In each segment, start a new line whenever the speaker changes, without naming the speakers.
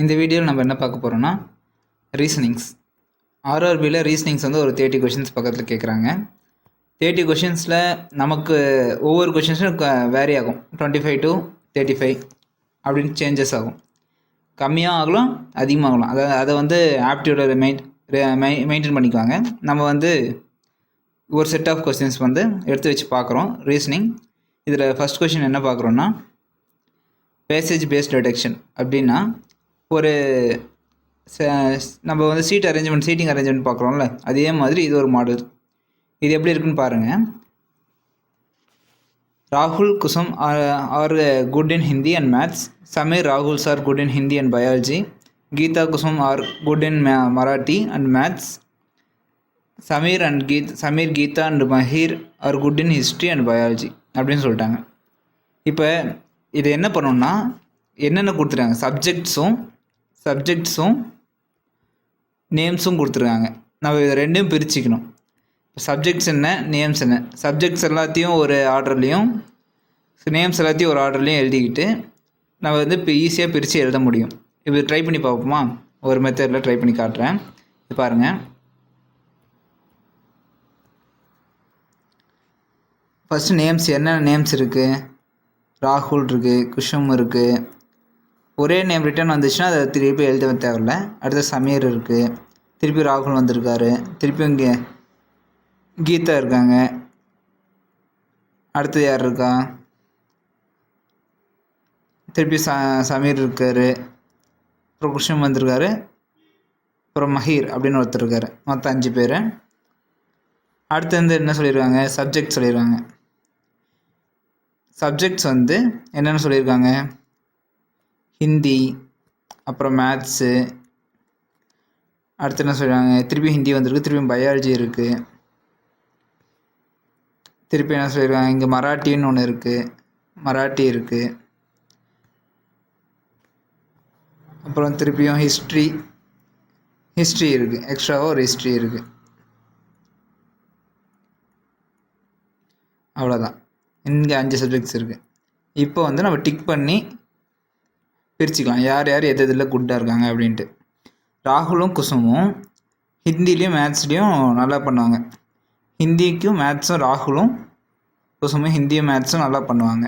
இந்த வீடியோவில் நம்ம என்ன பார்க்க போகிறோம்னா ரீசனிங்ஸ். ஆர்ஆர்பியில் ரீசனிங்ஸ் வந்து ஒரு 30 கொஷின்ஸ் பக்கத்தில் கேட்குறாங்க. 30 கொஷின்ஸில் நமக்கு ஒவ்வொரு கொஷின்ஸும் வேரி ஆகும். 25 to 35 அப்படின்னு சேஞ்சஸ் ஆகும். கம்மியாக ஆகலாம், அதிகமாகலாம். அதை வந்து ஆப்டியூட மெயின்டைன் பண்ணிக்குவாங்க. நம்ம வந்து ஒரு செட் ஆஃப் கொஸ்டின்ஸ் வந்து எடுத்து வச்சு பார்க்குறோம். ரீசனிங் இதில் ஃபஸ்ட் கொஷின் என்ன பார்க்குறோன்னா, பேசேஜ் பேஸ்ட் டிடெக்ஷன் அப்படின்னா ஒரு நம்ம வந்து சீட்டிங் அரேஞ்ச்மெண்ட் பார்க்குறோம்ல, அதே மாதிரி இது ஒரு மாடல். இது எப்படி இருக்குன்னு பாருங்கள். ராகுல் Kusum are good in Hindi and maths. Sameer Rahul's are good in Hindi and biology. Geeta Kusum are good in Marathi and maths. Sameer Geeta and Mahir are good in history and biology அப்படின்னு சொல்லிட்டாங்க. இப்போ இது என்ன பண்ணணும்னா, என்னென்ன கொடுத்துருக்காங்க, சப்ஜெக்ட்ஸும் நேம்ஸும் கொடுத்துருக்காங்க. நம்ம இதை ரெண்டையும் பிரிச்சுக்கணும். சப்ஜெக்ட்ஸ் என்ன, நேம்ஸ் என்ன. சப்ஜெக்ட்ஸ் எல்லாத்தையும் ஒரு ஆர்டர்லேயும் நேம்ஸ் எல்லாத்தையும் ஒரு ஆர்டர்லேயும் எழுதிக்கிட்டு நம்ம வந்து இப்போ ஈஸியாக பிரித்து எழுத முடியும். இப்போ ட்ரை பண்ணி பார்ப்போமா? ஒரு மெத்தடில் ட்ரை பண்ணி காட்டுறேன். இது பாருங்கள். ஃபஸ்ட்டு நேம்ஸ், என்னென்ன நேம்ஸ் இருக்குது? ராகுல் இருக்குது, குஷும் இருக்குது. ஒரே நேம் ரிட்டர்ன் வந்துச்சுன்னா அதை திருப்பி எழுத தேவையில்ல. அடுத்து சமீர் இருக்குது, திருப்பி ராகுல் வந்திருக்காரு, திருப்பி இங்கே கீதா இருக்காங்க, அடுத்து யார் இருக்கா, திருப்பி சமீர் இருக்கார், அப்புறம் குஷும் வந்திருக்காரு, அப்புறம் மஹீர் அப்படின்னு ஒருத்தர் இருக்கார். மொத்தம் 5 பேர். அடுத்து வந்து என்ன சொல்லியிருக்காங்க, சப்ஜெக்ட் சொல்லியிருக்காங்க. சப்ஜெக்ட்ஸ் வந்து என்னென்னு சொல்லியிருக்காங்க, ஹிந்தி, அப்புறம் மேத்ஸு. அடுத்து என்ன சொல்கிறாங்க, திருப்பி ஹிந்தி வந்திருக்கு, திருப்பி பயாலஜி இருக்குது, திருப்பி என்ன சொல்லியிருக்காங்க, இங்கே மராட்டின்னு ஒன்று இருக்குது, மராட்டி இருக்குது, அப்புறம் திருப்பியும் ஹிஸ்ட்ரி இருக்குது, எக்ஸ்ட்ராவாக ஒரு ஹிஸ்ட்ரி இருக்குது. அவ்வளோதான். இங்கே 5 சப்ஜெக்ட்ஸ் இருக்குது. இப்போ வந்து நம்ம டிக் பண்ணி பிரிச்சுக்கலாம், யார் யார் எது எதில் குட்டாக இருக்காங்க அப்படின்ட்டு. ராகுலும் குசுமும் ஹிந்திலையும் மேத்ஸ்லேயும் நல்லா பண்ணுவாங்க. ஹிந்திக்கும் மேத்ஸும் ராகுலும் குசுமும் ஹிந்தியும் மேத்ஸும் நல்லா பண்ணுவாங்க.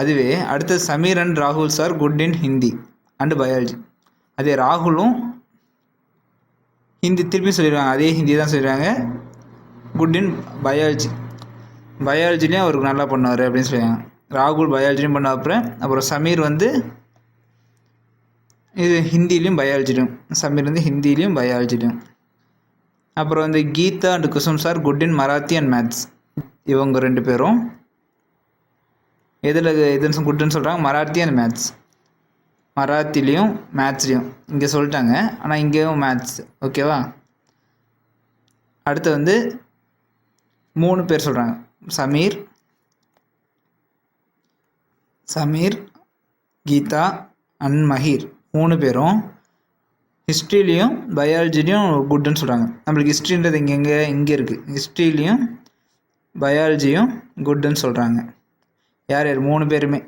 அதுவே அடுத்த சமீர் அண்ட் ராகுல் sir good in Hindi and biology. அதே ராகுலும் ஹிந்தி திருப்பி சொல்லிடுவாங்க, அதே ஹிந்தி தான் சொல்லிடுவாங்க, குட் இன் பயாலஜிலையும் அவருக்கு நல்லா பண்ணுவார் அப்படின்னு சொல்லுவாங்க. ராகுல் பயாலஜிலையும் பண்ண அப்புறம் சமீர் வந்து இது ஹிந்திலையும் பயாலஜிலையும், சமீர் வந்து ஹிந்திலையும் பயாலஜிலையும். அப்புறம் வந்து Geeta and Kusum sir good in Marathi and maths. இவங்க 2 பேரும் எதுன்னு குட்டுன்னு சொல்கிறாங்க, மராத்தி அண்ட் மேத்ஸ். மராத்திலையும் மேத்ஸ்லேயும் இங்கே சொல்லிட்டாங்க, ஆனால் இங்கேயும் மேத்ஸ். ஓகேவா? அடுத்து வந்து 3 பேர் சொல்கிறாங்க, சமீர் கீதா அண்ட் மஹீர். 3 பேரும் ஹிஸ்ட்ரிலையும் பயாலஜிலையும் குட்டுன்னு சொல்கிறாங்க. நம்மளுக்கு ஹிஸ்ட்ரின்றது இங்கே இருக்குது. ஹிஸ்ட்ரிலையும் பயாலஜியும் குட்டுன்னு சொல்கிறாங்க. யார் 3 பேருமே.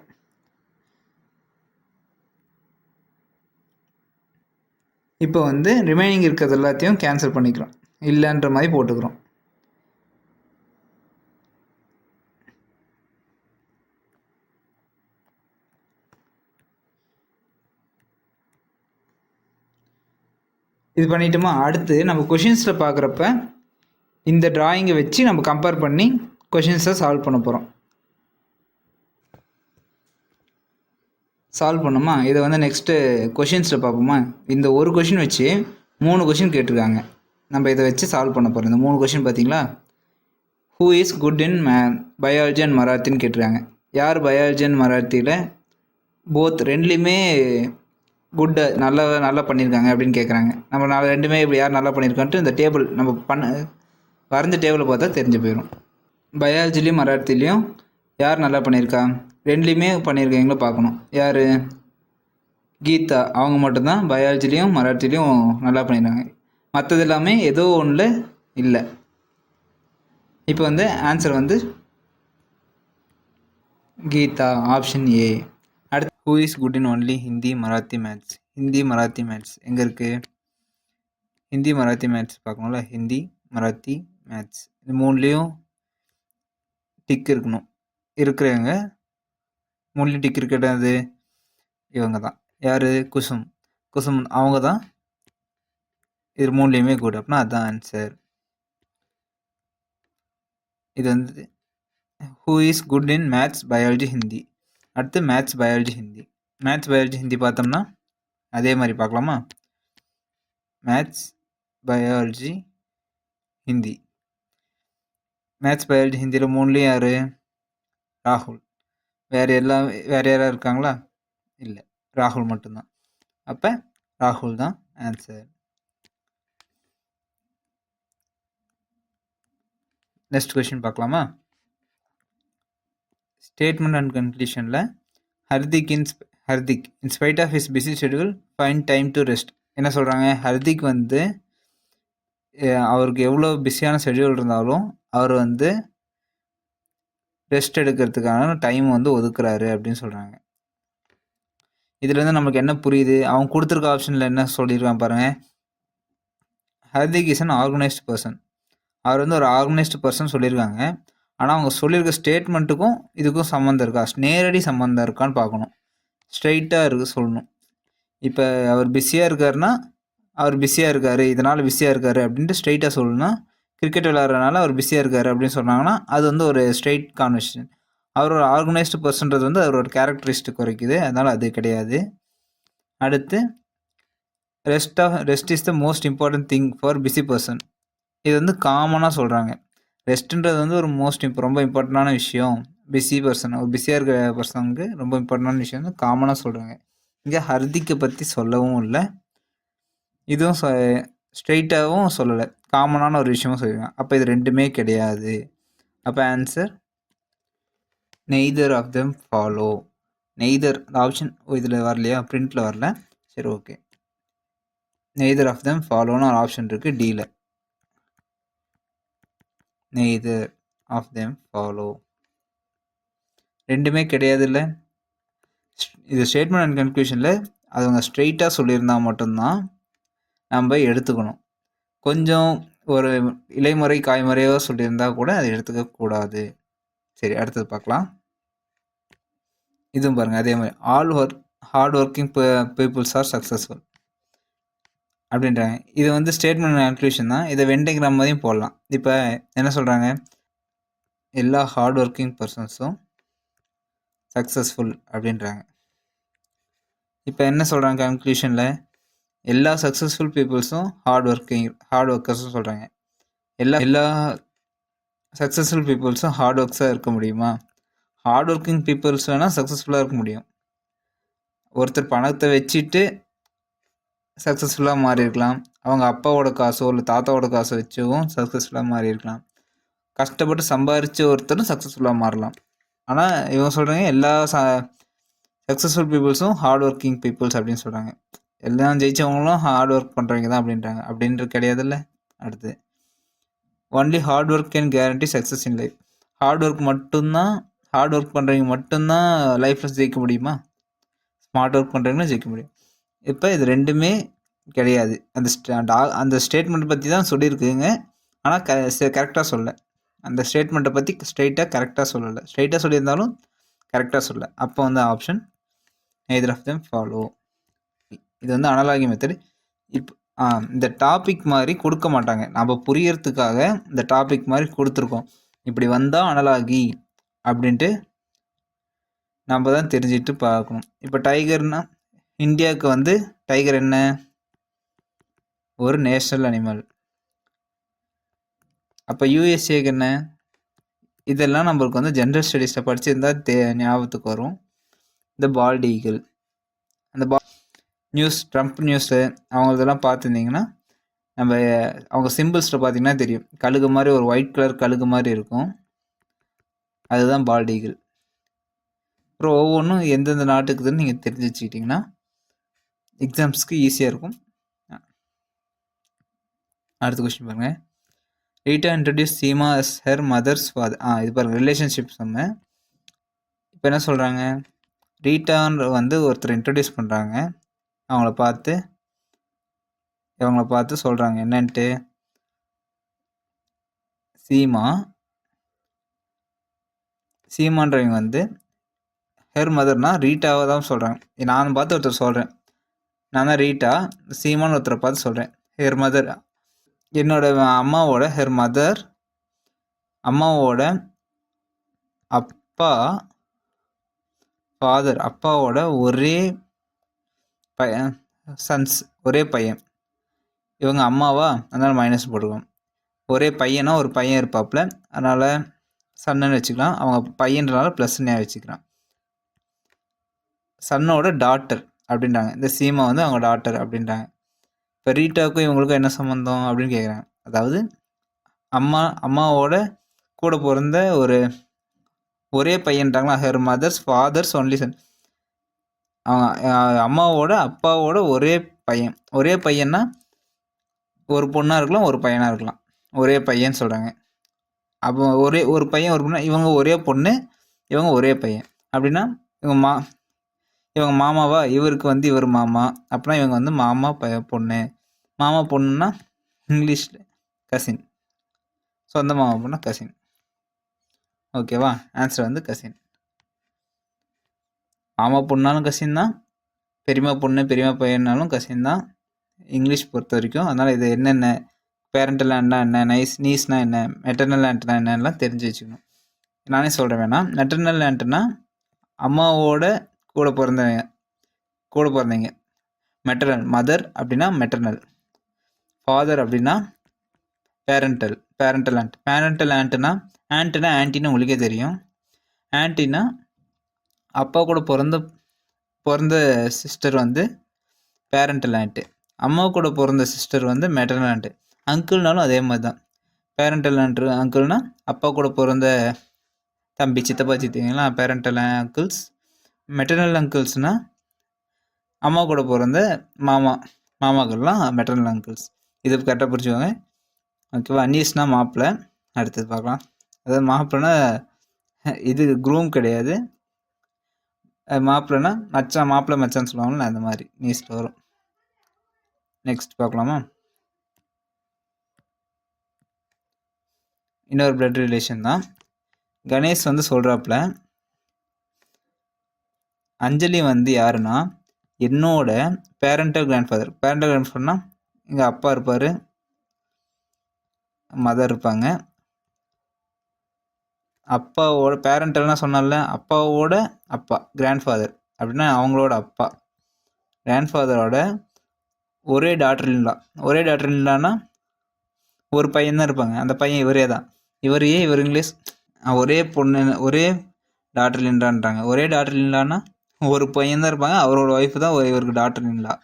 இப்போ வந்து ரிமைனிங் இருக்கிறது எல்லாத்தையும் கேன்சல் பண்ணிக்கிறோம், இல்லைன்ற மாதிரி போட்டுக்கிறோம். இது பண்ணிட்டோமா? அடுத்து நம்ம கொஷின்ஸில் பார்க்குறப்ப இந்த ட்ராயிங்கை வச்சு நம்ம கம்பேர் பண்ணி கொஷின்ஸை சால்வ் பண்ண போகிறோம். சால்வ் பண்ணோமா? இதை வந்து நெக்ஸ்ட்டு கொஷின்ஸில் பார்ப்போமா? இந்த ஒரு கொஷின் வச்சு 3 கொஷின் கேட்டிருக்காங்க. நம்ம இதை வச்சு சால்வ் பண்ண போகிறோம். இந்த 3 கொஷின் பார்த்தீங்களா? Who is good in biology and மராத்தின்னு கேட்டிருக்காங்க. யார் பயாலஜி அண்ட் மராத்தியில் போத் ரெண்டுலேயுமே குட் நல்லா பண்ணியிருக்காங்க அப்படின்னு கேட்குறாங்க. நம்ம ரெண்டுமே இப்படி யார் நல்லா பண்ணியிருக்கான்ட்டு இந்த டேபிள் நம்ம வரைஞ்ச டேபிளை பார்த்தா தெரிஞ்சு போயிடும். பயாலஜிலையும் மராத்திலையும் யார் நல்லா பண்ணியிருக்கா, 2லேயுமே பண்ணியிருக்காங்களோ பார்க்கணும். யார்? கீதா. அவங்க மட்டும்தான் பயாலஜிலையும் மராத்திலையும் நல்லா பண்ணியிருக்காங்க. மற்றது எல்லாமே ஏதோ ஒன்றில் இல்லை. இப்போ வந்து ஆன்சர் வந்து கீதா, ஆப்ஷன் ஏ. அடுத்து who is good in only Hindi Marathi maths. Hindi Marathi maths எங்கே இருக்குது? ஹிந்தி மராத்தி மேத்ஸ் பார்க்கணும்ல. ஹிந்தி மராத்தி மேத்ஸ் இது மூணுலேயும் டிக் இருக்கணும். இருக்கிறவங்க மூணுலேயும் டிக் இருக்கிறது இவங்க தான். யார்? குசும். குசும் அவங்க தான் இது மூணுலேயுமே குட். அப்படின்னா அதுதான் ஆன்சர். இது வந்து who is good in maths biology Hindi. அடுத்து maths biology Hindi. Maths biology Hindi பார்த்தோம்னா அதே மாதிரி பார்க்கலாமா? Maths biology Hindi. Maths biology ஹிந்தியில் மூணுலேயும் யார்? ராகுல். வேறு யாராவது இருக்காங்களா? இல்லை, ராகுல் மட்டும்தான். அப்போ ராகுல் தான் ஆன்சர். நெக்ஸ்ட் கொஷின் பார்க்கலாமா? ஸ்டேட்மெண்ட் அண்ட் கன்க்ளூஷனில் Hardik in spite of his busy schedule find time to rest. என்ன சொல்கிறாங்க? ஹர்திக் வந்து அவருக்கு எவ்வளோ பிஸியான ஷெட்யூல் இருந்தாலும் அவர் வந்து ரெஸ்ட் எடுக்கிறதுக்கான டைம் வந்து ஒதுக்குறாரு அப்படின்னு சொல்கிறாங்க. இதுலேருந்து நமக்கு என்ன புரியுது? அவங்க கொடுத்துருக்க ஆப்ஷனில் என்ன சொல்லியிருக்கான் பாருங்கள். Hardik is an organised person. அவர் வந்து ஒரு ஆர்கனைஸ்டு பர்சன் சொல்லியிருக்காங்க. ஆனால் அவங்க சொல்லியிருக்க ஸ்டேட்மெண்ட்டுக்கும் இதுக்கும் சம்மந்தம் இருக்கா? நேரடி சம்மந்தம் இருக்கான்னு பார்க்கணும். ஸ்ட்ரைட்டாக சொல்லணும். இப்போ அவர் பிஸியாக இருக்காருன்னா அவர் பிஸியாக இருக்கார், இதனால் பிஸியாக இருக்கார் அப்படின்ட்டு ஸ்ட்ரைட்டாக சொல்லணும். கிரிக்கெட் விளையாடுறதுனால அவர் பிஸியாக இருக்கார் அப்படின்னு சொன்னாங்கன்னா அது வந்து ஒரு ஸ்ட்ரைட் கான்வர்சேஷன். அவர் ஒரு ஆர்கனைஸ்டு பர்சன்றது வந்து அவரோட கேரக்டரிஸ்டிக் குறைக்குது, அதனால் அது கிடையாது. அடுத்து rest is the most important thing for busy person. இது வந்து காமனாக சொல்கிறாங்க. ரெஸ்ட்டுன்றது வந்து ஒரு ரொம்ப இம்பார்ட்டண்டான விஷயம். பிஸி பர்சன், ஒரு பிஸியாக இருக்கிற பர்சனுக்கு ரொம்ப இம்பார்ட்டண்டான விஷயம் வந்து காமனாக சொல்கிறாங்க. இங்கே ஹர்திக்கை பற்றி சொல்லவும் இல்லை, இதுவும் ஸ்ட்ரெயிட்டாகவும் சொல்லலை, காமனான ஒரு விஷயமும் சொல்லியிருக்காங்க. அப்போ இது ரெண்டுமே கிடையாது. அப்போ answer neither of them follow. Neither அந்த ஆப்ஷன் இதில் வரலையா? பிரிண்டில் வரல. சரி, ஓகே. நெய்தர் ஆஃப் தெம் ஃபாலோன்னு ஒரு ஆப்ஷன் இருக்குது டியில். neither of them follow. ரெண்டுமே கிடையாது இல்லை. இது ஸ்டேட்மெண்ட் அண்ட் கன்க்ளூஷனில் அது அவங்க ஸ்ட்ரெயிட்டாக சொல்லியிருந்தால் மட்டும்தான் நம்ம எடுத்துக்கணும். கொஞ்சம் ஒரு இலைமுறை காய்முறையாக சொல்லியிருந்தால் கூட அதை எடுத்துக்கக்கூடாது. சரி, அடுத்தது பார்க்கலாம். இதுவும் பாருங்கள், அதே மாதிரி all hard working peoples are successful அப்படின்றாங்க. இது வந்து ஸ்டேட்மெண்ட் கன்க்ளூஷன் தான். இதை வெண்டிங்கிற மாதிரியும் போடலாம். இப்போ என்ன சொல்கிறாங்க? எல்லா ஹார்ட் ஒர்க்கிங் பர்சன்ஸும் சக்ஸஸ்ஃபுல் அப்படின்றாங்க. இப்போ என்ன சொல்கிறாங்க கன்க்ளூஷனில்? எல்லா சக்ஸஸ்ஃபுல் பீப்புள்ஸும் ஹார்ட் ஒர்க்கர்ஸும் சொல்கிறாங்க. எல்லா சக்ஸஸ்ஃபுல் பீப்புள்ஸும் ஹார்ட் ஒர்க்ஸாக இருக்க முடியுமா? ஹார்ட் ஒர்க்கிங் பீப்புள்ஸ் வேணால் சக்ஸஸ்ஃபுல்லாக இருக்க முடியும். ஒருத்தர் பணத்தை வச்சுட்டு சக்ஸஸ்ஃபுல்லாக மாறி இருக்கலாம். அவங்க அப்பாவோட காசோ இல்லை தாத்தாவோட காசோ வச்சும் சக்ஸஸ்ஃபுல்லாக மாறி இருக்கலாம். கஷ்டப்பட்டு சம்பாரித்து ஒருத்தரும் சக்ஸஸ்ஃபுல்லாக மாறலாம். ஆனால் இவங்க சொல்கிறாங்க எல்லா சக்ஸஸ்ஃபுல் பீப்புள்ஸும் ஹார்ட் ஒர்க்கிங் பீப்புள்ஸ் அப்படின்னு சொல்கிறாங்க. எல்லாம் ஜெயிச்சவங்களும் ஹார்ட் ஒர்க் பண்ணுறவங்க தான் அப்படின்றாங்க. அப்படின்றது கிடையாதுல்ல. அடுத்து only hard work can guarantee success in life. Hard work பண்ணுறவங்க மட்டும்தான் லைஃப்பில் ஜெயிக்க முடியுமா? ஸ்மார்ட் ஒர்க் பண்ணுறவங்களும் ஜெயிக்க முடியும். இப்போ இது ரெண்டுமே கிடையாது. அந்த ஸ்டேட்மெண்ட் பற்றி தான் சொல்லியிருக்குங்க, ஆனால் கரெக்டாக சொல்லலை. அந்த ஸ்டேட்மெண்ட்டை பற்றி ஸ்ட்ரைட்டாக கரெக்டாக சொல்லலை. ஸ்ட்ரைட்டாக சொல்லியிருந்தாலும் கரெக்டாக சொல்லலை. அப்போ வந்து option neither of them follow. இது வந்து அனலாகி மெத்தட். இப்போ இந்த டாபிக் மாதிரி கொடுக்க மாட்டாங்க, நம்ம புரியறதுக்காக இந்த டாபிக் மாதிரி கொடுத்துருக்கோம். இப்படி வந்தால் அனலாகி அப்படின்ட்டு நம்ம தான் தெரிஞ்சுட்டு பார்க்கணும். இப்போ டைகர்னா இந்தியாவுக்கு வந்து டைகர் என்ன? ஒரு நேஷ்னல் அனிமல். அப்போ யூஎஸ்ஏக்கு என்ன? இதெல்லாம் நம்மளுக்கு வந்து ஜென்ரல் ஸ்டடீஸில் படிச்சிருந்தா ஞாபகத்துக்கு வரும். இந்த பால்ட் ஈகிள், அந்த ட்ரம்ப் நியூஸு அவங்களதெல்லாம் பார்த்துருந்தீங்கன்னா அவங்க சிம்பிள்ஸில் பார்த்தீங்கன்னா தெரியும். கழுகு மாதிரி ஒரு ஒயிட் கலர் கழுகு மாதிரி இருக்கும், அதுதான் பால்ட் ஈகிள். அப்புறம் ஒவ்வொன்றும் எந்தெந்த நாட்டுக்குதுன்னு நீங்கள் தெரிஞ்சு வச்சுக்கிட்டிங்கன்னா எக்ஸாம்ஸ்க்கு ஈஸியாக இருக்கும். அடுத்த கொஸ்டின் பாருங்கள். Rita introduce Seema as her mothers father. இது பாருங்கள், ரிலேஷன்ஷிப் நம்ம இப்போ என்ன சொல்கிறாங்க? ரீட்டான்ற வந்து ஒருத்தர் இன்ட்ரடியூஸ் பண்ணுறாங்க. இவங்கள பார்த்து சொல்கிறாங்க என்னன்ட்டு, சீமான்றவங்க வந்து ஹெர் மதர்னா ரீட்டாவை தான் சொல்கிறாங்க. நான் பார்த்து ஒருத்தர் சொல்கிறேன், நான் தான் ரீட்டா, சீமான்னு ஒருத்தரை பார்த்து சொல்கிறேன் ஹெர் மதர். என்னோட அம்மாவோட ஹெர் மதர், அம்மாவோட அப்பா ஃபாதர், அப்பாவோட ஒரே பையன், சன்ஸ் ஒரே பையன். இவங்க அம்மாவா, அதனால் மைனஸ் போட்டுக்குவோம். ஒரே பையனா ஒரு பையன் இருப்பாப்புல, அதனால் சன்னுன்னு வச்சுக்கலாம். அவங்க பையன்றனால ப்ளஸ்ன்னே வச்சுக்கலாம். சன்னோட டாட்டர் அப்படின்றாங்க. இந்த சீமா வந்து அவங்க டாட்டர் அப்படின்றாங்க. இப்போ ரீட்டாவுக்கும் இவங்களுக்கும் என்ன சம்மந்தம் அப்படின்னு கேட்குறாங்க. அதாவது அம்மாவோட கூட பிறந்த ஒரே பையன்றாங்களா, her mother's father's only son. அவங்க அம்மாவோட அப்பாவோட ஒரே பையன்னா ஒரு பொண்ணாக இருக்கலாம், ஒரு பையனாக இருக்கலாம். ஒரே பையன் சொல்கிறாங்க. அப்போ ஒரு பையன் ஒரு பொண்ணு, இவங்க ஒரே பொண்ணு, இவங்க ஒரே பையன். அப்படின்னா இவங்க மாமாவா, இவருக்கு வந்து இவர் மாமா, அப்படின்னா இவங்க வந்து மாமா பொண்ணு. மாமா பொண்ணுன்னா இங்கிலீஷில் கசின், சொந்த மாமா பொண்ணா கசின். ஓகேவா, ஆன்சர் வந்து கசின். மாமா பொண்ணாலும் கசின் தான், பெரியமா பொண்ணு பெரியமா பையனாலும் கசின் தான் இங்கிலீஷ் பொறுத்த வரைக்கும். அதனால் இது என்னென்ன பேரண்டல் ஆண்ட்னா என்ன, நீஸ்னா என்ன, மெட்டர்னல் ஆண்ட்னா என்னெல்லாம் தெரிஞ்சு வச்சுக்கணும். நானே சொல்கிறேன் வேணா. மெட்டர்னல் ஆண்ட்னா அம்மாவோட கூட பிறந்தவங்க. மெட்டர்னல் மதர் அப்படின்னா மெட்டர்னல், ஃபாதர் அப்படின்னா பேரண்டல் ஆண்ட்னா ஆன்ட்டின்னு உங்களுக்கே தெரியும். ஆன்ட்டினா அப்பா கூட பிறந்த சிஸ்டர் வந்து பேரண்டல் ஆண்ட்டு, அம்மா கூட பிறந்த சிஸ்டர் வந்து மெட்டர்னல் ஆண்ட்டு. அங்கிள்னாலும் அதே மாதிரி தான். பேரண்டல் ஆண்ட்டு அங்கிள்னா அப்பா கூட பிறந்த தம்பி, சித்தப்பா, சித்திங்கலாம் பேரண்டல் அங்கிள்ஸ். மெட்டர்னல் அங்கிள்ஸ்னால் அம்மா கூட பிறந்த மாமாக்கள்லாம் மெட்டர்னல் அங்கிள்ஸ். இது கரெக்டாக புரிஞ்சுக்கோங்க. ஓகேவா. நீஸ்னா மாப்பிள்ளை. அடுத்தது பார்க்கலாம். அதாவது மாப்பிள்ளைனா இது குரூம் கிடையாது. மாப்பிள்ளைனா மச்சான், மாப்பிள்ளை மச்சான்னு சொல்லுவாங்கள்ல, அந்த மாதிரி நீஸில் வரும். நெக்ஸ்ட் பார்க்கலாமா. இன்னொரு பிளட் ரிலேஷன் தான். கணேஷ் வந்து சொல்கிறாப்புல, அஞ்சலி வந்து யாருன்னா என்னோட பேரண்டல் கிராண்ட்ஃபாதர். பேரண்டல் கிராண்ட்ஃபாதர்னா இங்கே அப்பா இருப்பார், மதர் இருப்பாங்க. அப்பாவோட பேரண்டல்னா சொன்னால, அப்பாவோட அப்பா கிராண்ட்ஃபாதர் அப்படின்னா அவங்களோட அப்பா. கிராண்ட்ஃபாதரோட ஒரே டாட்டர் இல்லான்னா ஒரு பையன் தான் இருப்பாங்க. அந்த பையன் இவரே தான். இவர் இங்கிலீஷ் ஒரே பொண்ணு, ஒரே டாட்டர் இல்லைன்றான்றாங்க. ஒரே டாட்டர் இல்லான்னா ஒரு பையன் தான் இருப்பாங்க, அவரோட ஒய்ஃபு தான் இவருக்கு டாட்டர் இல்லா.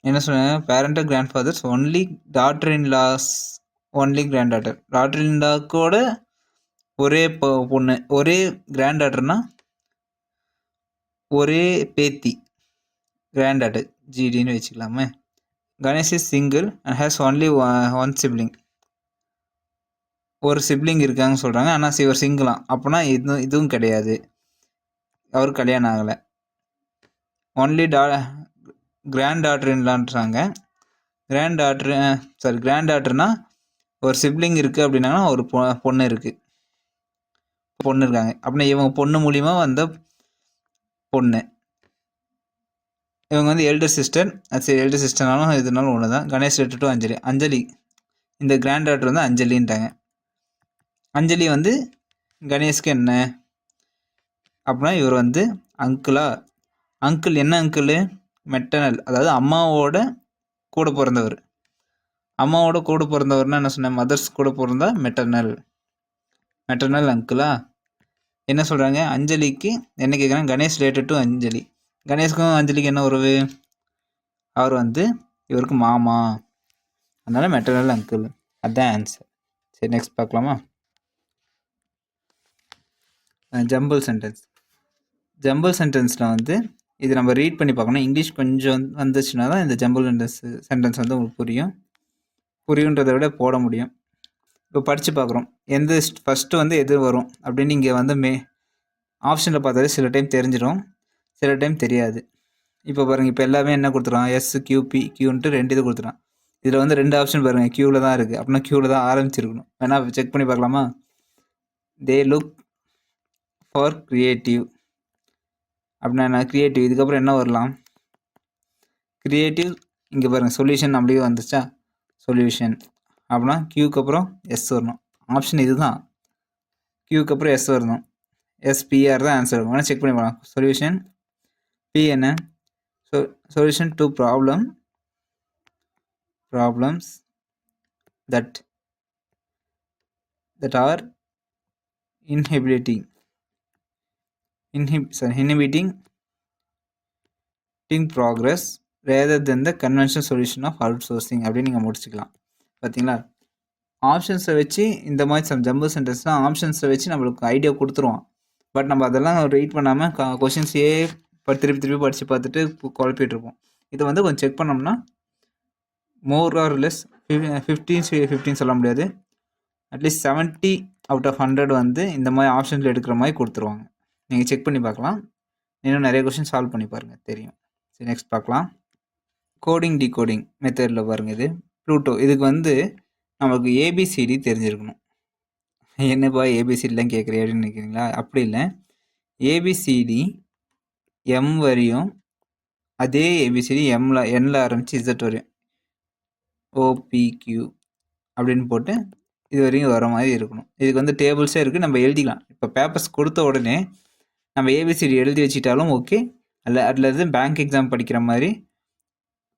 என்ன சொன்னாங்க, parental grandfather's only daughter in laws, only grand daughter. Daughter in லாக்கோட ஒரே பொண்ணு, ஒரே கிராண்ட் டாட்டர்னா ஒரே பேத்தி, கிராண்ட் டாட்டர் ஜிடின்னு வச்சுக்கலாமே. Ganesh is single and has only one sibling. ஒரு சிப்ளிங் இருக்காங்கன்னு சொல்கிறாங்க, ஆனால் இவர் சிங்கிளாம். அப்போனா இதுவும் கிடையாது, அவர் கல்யாணம் ஆகலை. ஒன்லி கிராண்ட் டாட்டர் இன்லான்றாங்க. கிராண்ட் டாட்டர்னா ஒரு சிப்ளிங் இருக்குது அப்படின்னாங்கன்னா ஒரு பொண்ணு இருக்காங்க அப்படின்னா இவங்க பொண்ணு மூலிமா வந்த பொண்ணு. இவங்க வந்து எல்டர் சிஸ்டர். சரி, எல்டர் சிஸ்டர்னாலும் இதனாலும் ஒன்று தான். கணேஷ் ரிலேட்டட் டு அஞ்சலி. இந்த கிராண்ட் டாட்டர் வந்து அஞ்சலின்ட்டாங்க. அஞ்சலி வந்து கணேஷ்க்கு என்ன அப்படின்னா இவர் வந்து அங்கிள் என்ன அங்கிள், மெட்டர்னல், அதாவது அம்மாவோட கூட பிறந்தவர். அம்மாவோட கூட பிறந்தவர்னா என்ன சொன்னேன், மதர்ஸ் கூட பிறந்தா மெட்டர்னல் அங்கிளா. என்ன சொல்கிறாங்க, அஞ்சலிக்கு என்ன கேட்குறாங்க, கணேஷ் ரிலேட்டட் டு அஞ்சலி. கணேஷ்க்கும் அஞ்சலிக்கு என்ன உறவு, அவர் வந்து இவருக்கு மாமா, அதனால் மெட்டர்னல் அங்கிள். அதுதான் ஆன்சர். சரி, நெக்ஸ்ட் பார்க்கலாமா. ஜம்பிள் சென்டென்ஸில் வந்து இது நம்ம ரீட் பண்ணி பார்க்கணும். இங்கிலீஷ் கொஞ்சம் வந்துச்சுன்னா தான் இந்த ஜம்பிள் சென்டென்ஸ் வந்து உங்களுக்கு புரியுன்றதை விட போட முடியும். இப்போ படித்து பார்க்குறோம். எந்த ஃபஸ்ட்டு வந்து எது வரும் அப்படின்னு இங்கே வந்து ஆப்ஷனில் பார்த்தாலே சில டைம் தெரிஞ்சிடும், சில டைம் தெரியாது. இப்போ பாருங்கள், இப்போ எல்லாமே என்ன கொடுத்துருவான், எஸ் கியூபி கியூன்ட்டு 2 இது கொடுத்துருவான். இதில் வந்து 2 ஆப்ஷன் பாருங்கள், கியூவில் தான் இருக்குது. அப்படின்னா கியூவில் தான் ஆரம்பிச்சிருக்கணும். வேணா செக் பண்ணி பார்க்கலாமா? தே லுக் ஃபார் கிரியேட்டிவ் அப்படின்னா என்ன? கிரியேட்டிவ் இதுக்கப்புறம் என்ன வரலாம்? கிரியேட்டிவ். இங்கே பாருங்கள், சொல்யூஷன் அப்படியே வந்துச்சா? சொல்யூஷன் அப்படின்னா கியூக்கு அப்புறம் எஸ் வரணும். ஆப்ஷன் இது தான், கியூக்கு அப்புறம் எஸ் வரணும். எஸ்பிஆர் தான் ஆன்சர் இருக்கும். வேணால் செக் பண்ணி பார்க்கலாம். சொல்யூஷன் பி என்ன? Solution to problems that are inhibiting progress rather than the conventional solution of outsourcing அப்படின்னு நீங்கள் முடிச்சுக்கலாம். பார்த்தீங்களா? ஆப்ஷன்ஸை வச்சு இந்த மாதிரி ஜம்பு சென்டென்ஸ்லாம் ஆப்ஷன்ஸை வச்சு நம்மளுக்கு ஐடியா கொடுத்துருவோம். பட் நம்ம அதெல்லாம் வெயிட் பண்ணாமல் கொஷின்ஸையே திருப்பி படித்து பார்த்துட்டு குழப்பிட்டுருப்போம். இதை வந்து கொஞ்சம் செக் பண்ணோம்னா மோர் ஆர் லெஸ் 15 சொல்ல முடியாது, அட்லீஸ்ட் 70 அவுட் ஆஃப் 100 வந்து இந்த மாதிரி ஆப்ஷன்ஸில் எடுக்கிற மாதிரி கொடுத்துருவாங்க. நீங்கள் செக் பண்ணி பார்க்கலாம். இன்னும் நிறைய கொஷின் சால்வ் பண்ணி பாருங்கள், தெரியும். சரி, நெக்ஸ்ட் பார்க்கலாம். கோடிங் டிகோடிங் மெத்தடில் பாருங்கள். இது ப்ளூட்டோ. இதுக்கு வந்து நமக்கு ஏபிசிடி தெரிஞ்சிருக்கணும். என்னப்பா ஏபிசிடிலாம் கேட்குறேன் அப்படின்னு நினைக்கிறீங்களா? அப்படி இல்லை. ஏபிசிடி எம் வரையும், அதே ஏபிசிடி என்ல ஆரம்பித்து இசட் வரையும், ஓபிக்யூ அப்படின்னு போட்டு இது வரைக்கும் வர மாதிரி இருக்கணும். இதுக்கு வந்து டேபிள்ஸே இருக்குது, நம்ம எழுதிக்கலாம். இப்போ பேப்பர்ஸ் கொடுத்த உடனே நம்ம ஏபிசிடி எழுதி வச்சுட்டாலும் ஓகே, அல்லது பேங்க் எக்ஸாம் படிக்கிற மாதிரி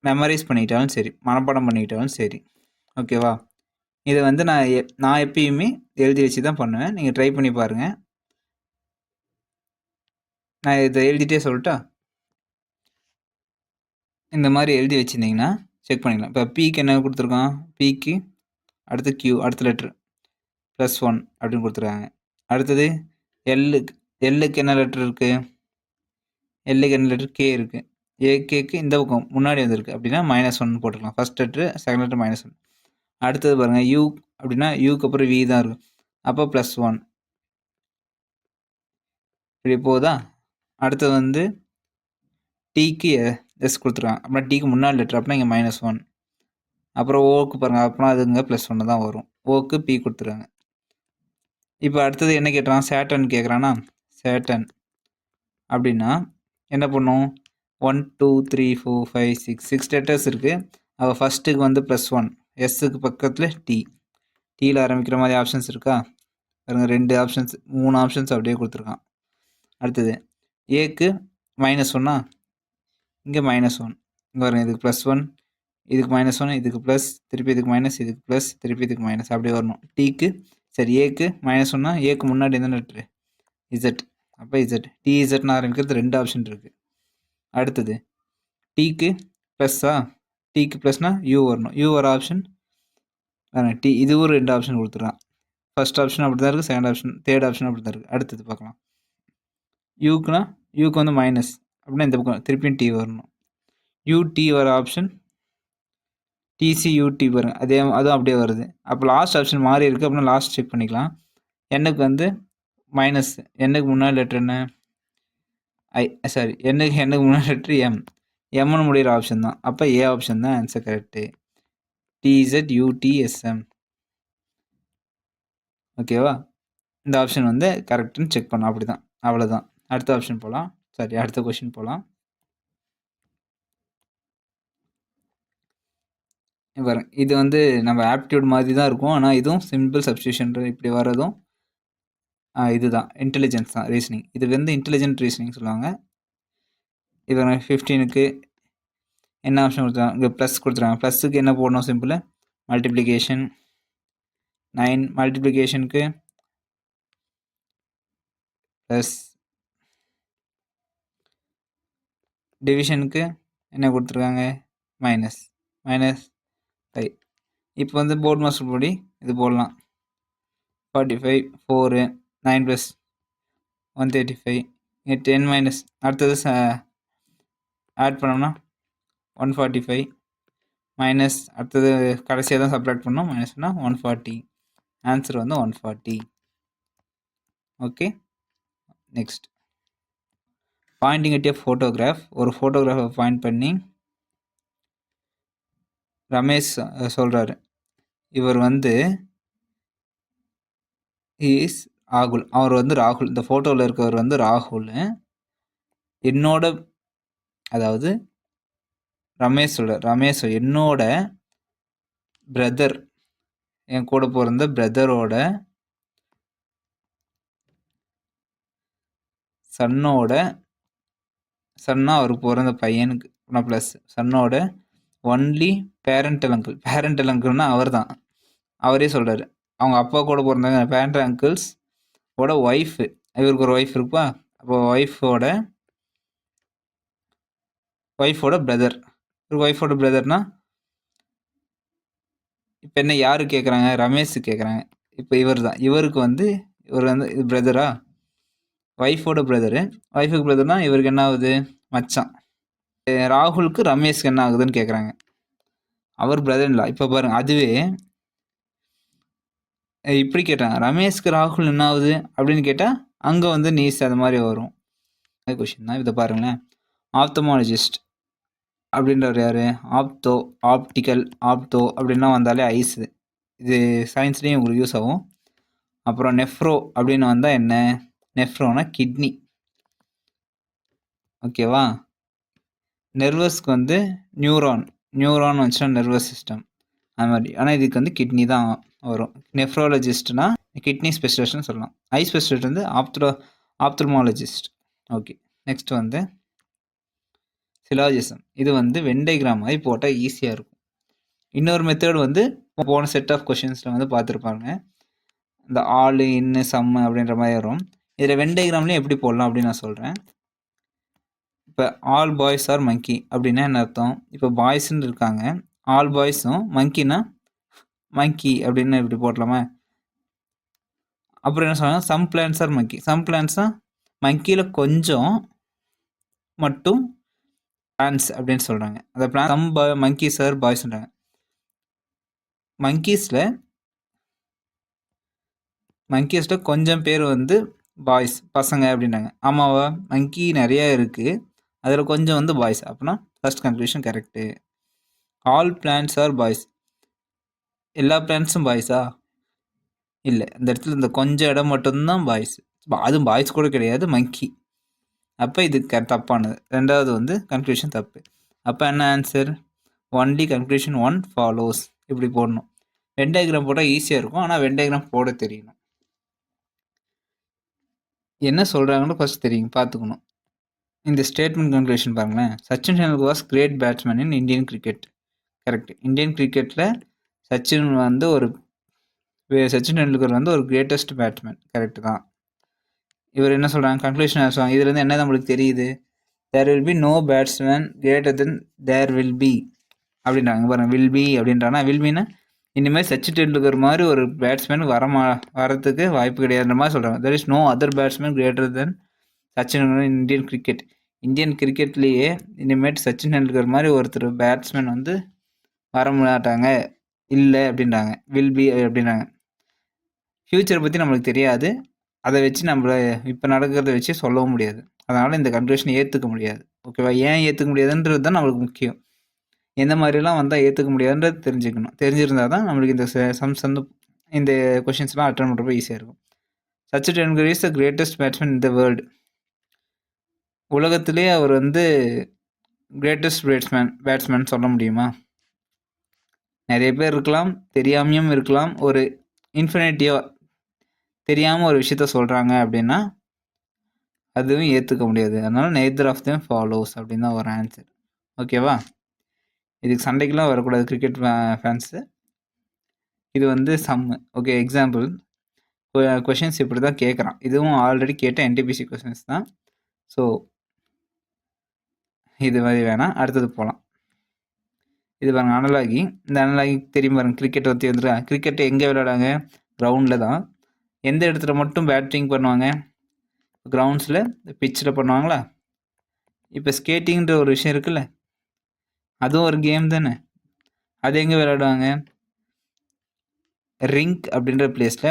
மெமரைஸ் பண்ணிக்கிட்டாலும் சரி, மனப்பாடம் பண்ணிக்கிட்டாலும் சரி. ஓகேவா? இதை வந்து நான் எப்பயுமே எழுதி வச்சு தான் பண்ணுவேன். நீங்கள் ட்ரை பண்ணி பாருங்கள். நான் இதை எழுதிட்டே சொல்லட்டா? இந்த மாதிரி எழுதி வச்சுருந்தீங்கன்னா செக் பண்ணிக்கலாம். இப்போ பிக்கு என்ன கொடுத்துருக்கோம்? பிக்கு அடுத்து கியூ, அடுத்த லெட்ரு +1 அப்படின்னு கொடுத்துருக்காங்க. அடுத்தது எல்லுக்கு என்ன லெட்ரு இருக்குது? எல்லுக்கு என்ன லெட்ரு? கே இருக்குது. ஏகேக்கு இந்த பக்கம் முன்னாடி வந்துருக்கு அப்படின்னா -1 போட்டுக்கலாம். First letter, second letter -1. அடுத்தது பாருங்கள், யூ அப்படின்னா யூக்கு அப்புறம் வி தான் இருக்கும். அப்போ +1 இப்படி போகுதா? அடுத்தது வந்து டீக்கு எஸ் கொடுத்துருக்காங்க. அப்படின்னா டீக்கு முன்னாடி லெட்ரு, அப்படின்னா இங்கே -1. அப்புறம் ஓக்கு பாருங்கள், அப்படின்னா அதுங்க +1 தான் வரும். ஓக்கு பி கொடுத்துருக்காங்க. இப்போ அடுத்தது என்ன கேட்குறான்? சேட்டன் கேட்குறான்னா, சேட்டன் அப்படின்னா என்ன பண்ணும்? 1 2 3 4 5 6 லெட்டர்ஸ் இருக்குது. அவள் ஃபஸ்ட்டுக்கு வந்து +1, எஸ்ஸுக்கு பக்கத்தில் டீயில் ஆரம்பிக்கிற மாதிரி ஆப்ஷன்ஸ் இருக்கா? பாருங்க, 2 ஆப்ஷன்ஸ் 3 ஆப்ஷன்ஸ் அப்படியே கொடுத்துருக்கான். அடுத்தது ஏக்கு -1, இங்கே -1. இங்கே பாருங்க, இதுக்கு +1, இதுக்கு -1, இதுக்கு ப்ளஸ், திருப்பி இதுக்கு மைனஸ், இதுக்கு ப்ளஸ், திருப்பி இதுக்கு மைனஸ், அப்படியே வரணும். டீக்கு சரி, ஏக்கு -1னா ஏக்கு முன்னாடி எந்த லெட்ரு? இசட். அப்போ இசட், டிஇசட்னு ஆரம்பிக்கிறது 2 ஆப்ஷன் இருக்குது. அடுத்தது டீக்கு ப்ளஸ்ஸா? டீக்கு ப்ளஸ்னால் யூ வரணும். யூ வர ஆப்ஷன் டி, இதுவும் 2 ஆப்ஷன் கொடுத்துருக்கான். ஃபர்ஸ்ட் ஆப்ஷன் அப்படி தான் இருக்குது, செகண்ட் ஆப்ஷன், தேர்ட் ஆப்ஷன் அப்படி தான் இருக்குது. அடுத்தது பார்க்கலாம். யூக்குனா யூக்கு வந்து மைனஸ் அப்படின்னா இந்த பக்கம் திருப்பியும் டி வரணும். யூடி வர ஆப்ஷன் டிசியூடி பாருங்க, அதுவும் அப்படியே வருது. அப்போ லாஸ்ட் ஆப்ஷன் மாறி இருக்குது அப்படின்னா லாஸ்ட் செக் பண்ணிக்கலாம். எண்ணுக்கு வந்து மைனஸ், எண்ணுக்கு முன்னாடி லெட்ரு என்ன? எண்ணுக்கு முன்னாடி லெட்ரு எம்னு முடிகிற ஆப்ஷன் தான். அப்போ ஏ ஆப்ஷன் தான் ஆன்சர் கரெக்டு. டிஇசட்யூடிஎஸ்எம். ஓகேவா? இந்த ஆப்ஷன் வந்து கரெக்டுன்னு செக் பண்ணோம். அப்படி தான், அவ்வளோதான். அடுத்த ஆப்ஷன் போகலாம். அடுத்த கொஷின் போகலாம். பாருங்க, இது வந்து நம்ம ஆப்டிடியூட் மாதிரி தான் இருக்கும். ஆனால் இதுவும் சிம்பிள் சப்ஸ்டியூஷன் இப்படி வரதும் இதுதான் இன்டெலிஜென்ஸ் தான், ரீசனிங். இது வந்து இன்டெலிஜென்ட் ரீசனிங் சொல்லுவாங்க. இது 15க்கு என்ன ஆப்ஷன் கொடுத்துருவாங்க? இங்கே ப்ளஸ் கொடுத்துருவாங்க. ப்ளஸுக்கு என்ன போடணும்? Simple multiplication. 9 மல்டிப்ளிகேஷனுக்கு ப்ளஸ், டிவிஷனுக்கு என்ன கொடுத்துருக்காங்க? -5. இப்போ வந்து போர்ட் மாஸ்டர் படி இது போடலாம். 45 4 9 + 135 இங்கே 10 - அடுத்தது ஆட் பண்ணோம்னா 145 மைனஸ், அடுத்தது கடைசியாக தான் சப்ராக்ட் பண்ணோம். -140 ஆன்சர் வந்து 140. Okay, next pointing at a photograph. ஒரு ஃபோட்டோகிராஃபை பாயிண்ட் பண்ணி ரமேஷ் சொல்கிறாரு, இவர் வந்து இஸ் ராகுல். அவர் வந்து ராகுல். இந்த ஃபோட்டோவில் இருக்கவர் வந்து ராகுல். என்னோட, அதாவது ரமேஷ் சொல்கிறார், ரமேஷ் என்னோட பிரதர், என் கூட பிறந்த பிரதரோட சன்னா அவருக்கு பிறந்த பையனுக்கு ப்ளஸ் சன்னோட ஒன்லி பேரண்டல் அங்கிள். பேரண்டல் அங்கிள்னா அவர் தான், அவரே சொல்கிறாரு. அவங்க அப்பா கூட பிறந்தாங்க பேரண்டல் அங்கிள்ஸ் ஓட ஒய்ஃபு. இவருக்கு ஒரு ஒய்ஃப் இருப்பா, அப்போ ஒய்ஃபோட பிரதர். இவர் ஒய்ஃபோட பிரதர்னா இப்போ என்ன யாரு கேட்குறாங்க? ரமேஷ் கேட்குறாங்க. இப்போ இவர் தான், இவருக்கு வந்து இவர் வந்து இது பிரதரா, ஒய்ஃபோட பிரதரு. ஒய்ஃபுக்கு பிரதர்னா இவருக்கு என்ன ஆகுது? மச்சான். ராகுலுக்கு ரமேஷ்க்கு என்ன ஆகுதுன்னு கேட்குறாங்க. அவர் பிரதர் இல்லை. இப்போ பாருங்க, அதுவே இப்படி கேட்டாங்க, ரமேஷ்க்கு ராகுல் என்ன ஆகுது அப்படின்னு கேட்டால் அங்கே வந்து நீஸ் அது மாதிரி வரும். கொஷின் தான். இதை பாருங்களேன், ஆப்தமாலஜிஸ்ட் அப்படின்றவர் யார்? ஆப்டிக்கல் அப்படின்லாம் வந்தாலே ஐஸு. இது சயின்ஸ்லேயும் உங்களுக்கு யூஸ் ஆகும். அப்புறம் நெஃப்ரோ அப்படின்னு வந்தால் என்ன? நெஃப்ரோனா கிட்னி. ஓகேவா? நெர்வஸ்க்கு வந்து நியூரான் வந்துச்சுன்னா நர்வஸ் சிஸ்டம் அது மாதிரி. ஆனால் இதுக்கு வந்து கிட்னி தான் வரும். நெஃப்ரோலஜிஸ்ட்னா கிட்னி ஸ்பெஷலிஸ்ட்னு சொல்லலாம். ஐ ஸ்பெஷலிஸ்ட் வந்து ஆப்தல்மாலஜிஸ்ட். ஓகே, நெக்ஸ்ட் வந்து சிலாஜிசம். இது வந்து வெண்டைகிராம் மாதிரி போட்டால் ஈஸியாக இருக்கும். இன்னொரு மெத்தட் வந்து போன செட் ஆஃப் கொஷின்ஸில் வந்து பார்த்துருப்பாங்க, இந்த ஆளு இன்னு சம்மு அப்படின்ற மாதிரி வரும். இதில் வெண்டைகிராம்லேயும் எப்படி போடலாம் அப்படின்னு நான் சொல்கிறேன். இப்போ ஆல் பாய்ஸ் ஆர் மங்கி அப்படின்னா என்ன அர்த்தம்? இப்போ பாய்ஸ்ன்னு இருக்காங்க, ஆல் பாய்ஸும் மங்கினா மங்கி அப்படின்னு இப்படி போடலாமா? அப்புறம் என்ன சொல்கிறாங்க? Some plants are monkey. Some பிளான்ஸ்னால் மங்கியில் கொஞ்சம் மட்டும் பிளான்ஸ் அப்படின்னு சொல்கிறாங்க. அந்த பிளான் சம் மங்கீஸ் ஆர் பாய்ஸ்ன்றாங்க. மங்கீஸில் கொஞ்சம் பேர் வந்து பாய்ஸ் பசங்க அப்படின்னாங்க. ஆமாவா? மங்கி நிறையா இருக்குது, அதில் கொஞ்சம் வந்து பாய்ஸ். அப்படின்னா first conclusion correct. All plans are boys. எல்லா பிளான்ஸும் பாய்ஸா? இல்லை, இந்த இடத்துல இந்த கொஞ்சம் இடம் மட்டும்தான் பாய்ஸ். அதுவும் பாய்ஸ் கூட கிடையாது, மங்கி. அப்போ இது தப்பானது. ரெண்டாவது வந்து கன்க்ளூஷன் தப்பு. அப்போ என்ன ஆன்சர்? Only conclusion 1 follows. இப்படி போடணும். வெண்டைகிராம் போட்டால் ஈஸியாக இருக்கும், ஆனால் வெண்டைகிராம் போட தெரியணும். என்ன சொல்கிறாங்கன்னு ஃபர்ஸ்ட் தெரியும், பார்த்துக்கணும். இந்த ஸ்டேட்மெண்ட் கன்க்ளூஷன் பாருங்களேன். Sachin Tendulkar was great batsman in Indian cricket. Correct. Indian கிரிக்கெட்டில் சச்சின் டெண்டுல்கர் வந்து ஒரு கிரேட்டஸ்ட் பேட்ஸ்மேன். கரெக்டு தான். இவர் என்ன சொல்கிறாங்க? கன்க்ளூஷன் இதுலேருந்து என்ன நம்மளுக்கு தெரியுது? There will be no batsman greater then there will be அப்படின்றாங்க. பாருங்கள், வில் பி அப்படின்றாங்கன்னா, வில் பின்னா இனிமேல் சச்சின் டெண்டுல்கர் மாதிரி ஒரு பேட்ஸ்மேன் வரத்துக்கு வாய்ப்பு கிடையாதுன்ற மாதிரி சொல்கிறாங்க. There is no other batsman greater than Sachin Indian cricket. Indian கிரிக்கெட்லேயே இனிமேட்டு சச்சின் டெண்டுல்கர் மாதிரி ஒருத்தர் பேட்ஸ்மேன் வந்து வர மாட்டாங்க, இல்லை அப்படின்றாங்க. வில் பி அப்படின்றாங்க. ஃப்யூச்சரை பற்றி நம்மளுக்கு தெரியாது, அதை வச்சு நம்மள இப்போ நடக்கிறத வச்சு சொல்லவும் முடியாது. அதனால் இந்த கன்க்ளூஷன் ஏற்றுக்க முடியாது. ஓகேவா? ஏன் ஏற்றுக்க முடியாதுன்றது தான் நம்மளுக்கு முக்கியம். எந்த மாதிரிலாம் வந்தால் ஏற்றுக்க முடியாதுன்றது தெரிஞ்சுக்கணும். தெரிஞ்சிருந்தால் தான் நம்மளுக்கு இந்த சம்ஸ் வந்து இந்த கொஷின்ஸ்லாம் அட்டன் பண்ணுறப்ப ஈஸியாக இருக்கும். Sachin Tendulkar is the greatest batsman in the world. உலகத்திலே அவர் வந்து கிரேட்டஸ்ட் பேட்ஸ்மேன் சொல்ல முடியுமா? நிறைய பேர் இருக்கலாம், தெரியாமையும் இருக்கலாம். ஒரு இன்ஃபினிட்டியாக தெரியாமல் ஒரு விஷயத்த சொல்கிறாங்க அப்படின்னா அதுவும் ஏற்றுக்க முடியாது. அதனால் நெய்தர் ஆஃப் தேம் ஃபாலோஸ் அப்படின்னு தான் ஒரு ஆன்சர். ஓகேவா? இதுக்கு சண்டைக்கெலாம் வரக்கூடாது கிரிக்கெட் ஃபேன்ஸு. இது வந்து சம்மு. ஓகே, எக்ஸாம்பிள் கொஷின்ஸ் இப்படி தான் கேட்குறான். இதுவும் ஆல்ரெடி கேட்ட என்டிபிசி கொஷின்ஸ் தான். ஸோ இது மாதிரி வேணாம், அடுத்தது போகலாம். இது பாருங்கள், அனலாகி. இந்த அனலாகி தெரியும் பாருங்கள், கிரிக்கெட் பற்றி வந்துட்டு. கிரிக்கெட் எங்கே விளையாடாங்க? கிரவுண்டில் தான். எந்த இடத்துல மட்டும் பேட்டிங் பண்ணுவாங்க? கிரவுண்ட்ஸில், பிச்சில் பண்ணுவாங்களா? இப்போ ஸ்கேட்டிங்கிற ஒரு விஷயம் இருக்குல்ல, அதுவும் ஒரு கேம் தானே. அது எங்கே விளையாடுவாங்க? ரிங்க் அப்படின்ற பிளேஸில்